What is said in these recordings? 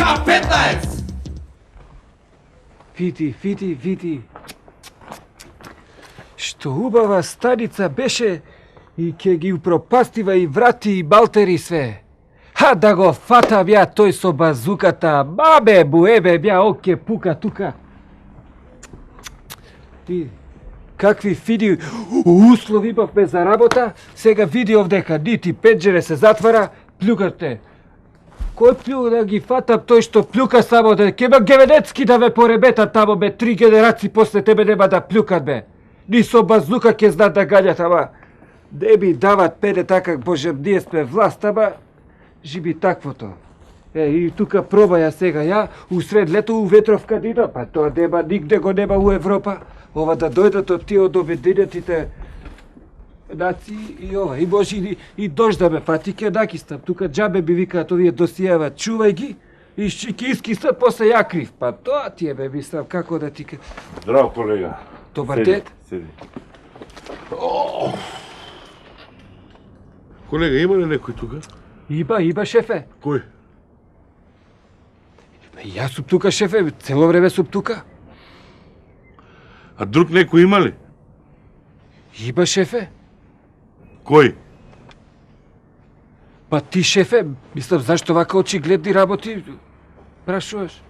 K15! Види. Што убава станица беше и ќе ги упропастива и врати и балтери све. Ха да го фата бја тој со базуката, бабе буебе бја оке пука тука. И какви фини услови имавме за работа, сега види овдека, нити пенџере се затвара, плюкате. Кој плюка да ги фатам тој што плюка само да ќе ма Геведецки да ве поребета тамо бе, 3 генерации после тебе нема да плюкат бе. Ни со базука ќе знаат да гаѓат, ама не ми дават пене така, боже, ние сме власт, ама жиби таквото. И тука пробаја сега ја, усред лето у ветровка дида, па тоа нема, нигде го нема у Европа. Ова да дојдат од тие од обединетите нации и ова, и може и дожд да ме фати, ке накистам. Тука џабе би викаат овие досијава, чувај ги, и ќе искистат, после ја крив. Па тоа ти е бе, мислам, како да ти... Здраво, колега. Добар ден. Седи. Колега, има ли некој тука? Има, шефе. Кој? Јас сум тука, шефе, цело време сум тука. А друг некој има ли? Има, шефе. Кој? Па ти, шефе, мислам, зашто вака очигледни работи прашуваш?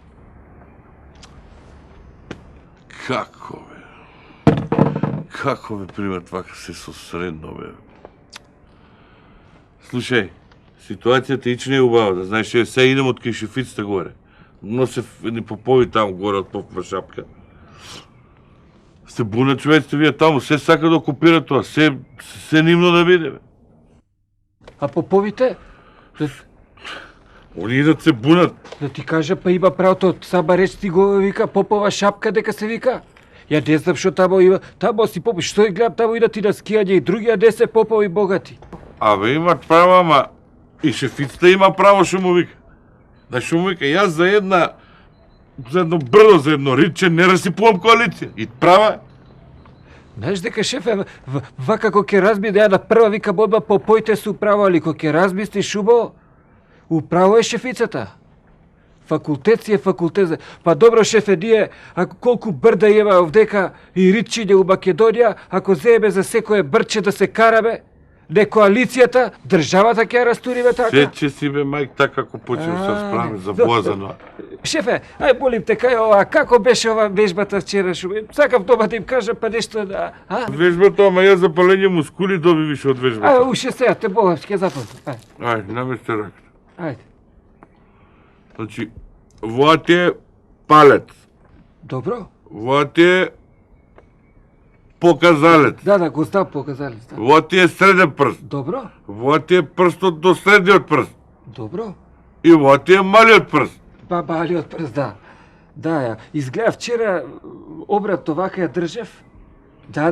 Како бе? Како бе примат вака се сосредно бе? Слушај, ситуацијата ич не е убава, да знаеш, се идем од кај шефицата горе. Носев едни попови таму горе од попова шапка. Се бунат човеците вие таму, се сака да окупира тоа, се нивно да биде бе. А поповите? Они идат се бунат. Да ти кажа, па има правото, сама реч ти го вика попова шапка дека се вика. Ја не знам што тамо има, тамо си попови, што ја гледам тамо идат и на скијање и другија не се попови богати. Абе имат право, ама и шефицата има право што му вика. Да што му вика, јас за едно брдо, за едно ридче не расипувам коалиција. И права е. Знаеш дека, шефе, вака ко ќе размисли, ја на прва вика бодба попоите се управали, ко ќе размисли шубо, управо е шефицата. Факултет си е факултет. Па добро, шефе, ние, ако колку брда има овдека и ридчиње у Македонија, ако земеме за секое брче да се караме, не коалицијата, државата ќе ја растуриме така. Сече си бе, мајк, така како почнем се справи за Блазано. Шефе, ај молим те, кај ова, како беше ова вежбата вчера, сакав дома да им кажа, па нешто да... Вежбата, ама ја запалење мускули доби више од вежбата. Ај, уште сега, те бога, ќе запазам. Ајде, наместе раката. Ајде. Значи, воа ти е палец. Добро. Воа ти е показалец. Да, го знам показалец. Да. Воа ти е среден прст. Добро. Воа ти е прстот до средниот прст. Добро. И воа ти е малиот прст. Па малиот прст, да. Да, ја. Изгледа вчера обрат вака ја држев. Да.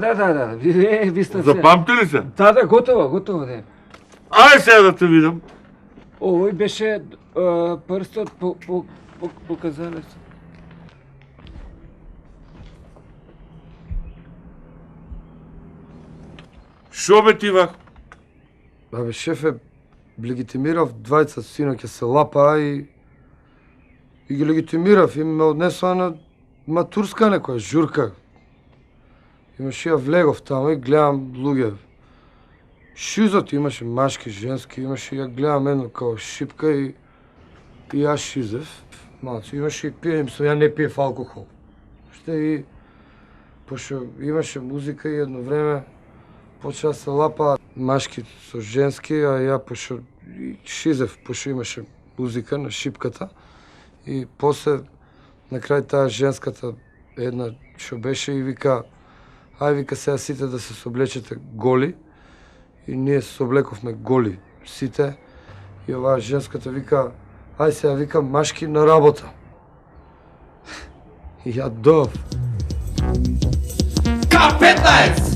Мислам се. Запамти ли се? Да, готово, да. Ајде сега да те видам. Овој беше прстот показалец. Шо бе ти вака? Абе, шефе, легитимирав двајца синоќа се лапа и ги легитимирав и ме однесоа на матурска некоја журка. Имаше ја влегов таму и гледам луѓе. Шизот имаше машки, женски, имаше ја гледам едно као шипка и јас шизев. Малци, имаше и пиење, мислам, ја не пиев алкохол. И пошто имаше музика и едно време почеа се лапа машки со женски, а ја пошто шизев, пошто имаше музика на шипката. И после, на крај таа женската една што беше и вика, ај вика сега сите да се соблечете голи. И ние се соблековме голи сите. И оваа женската вика, ај сега вика машки на работа. И ја дов. K15!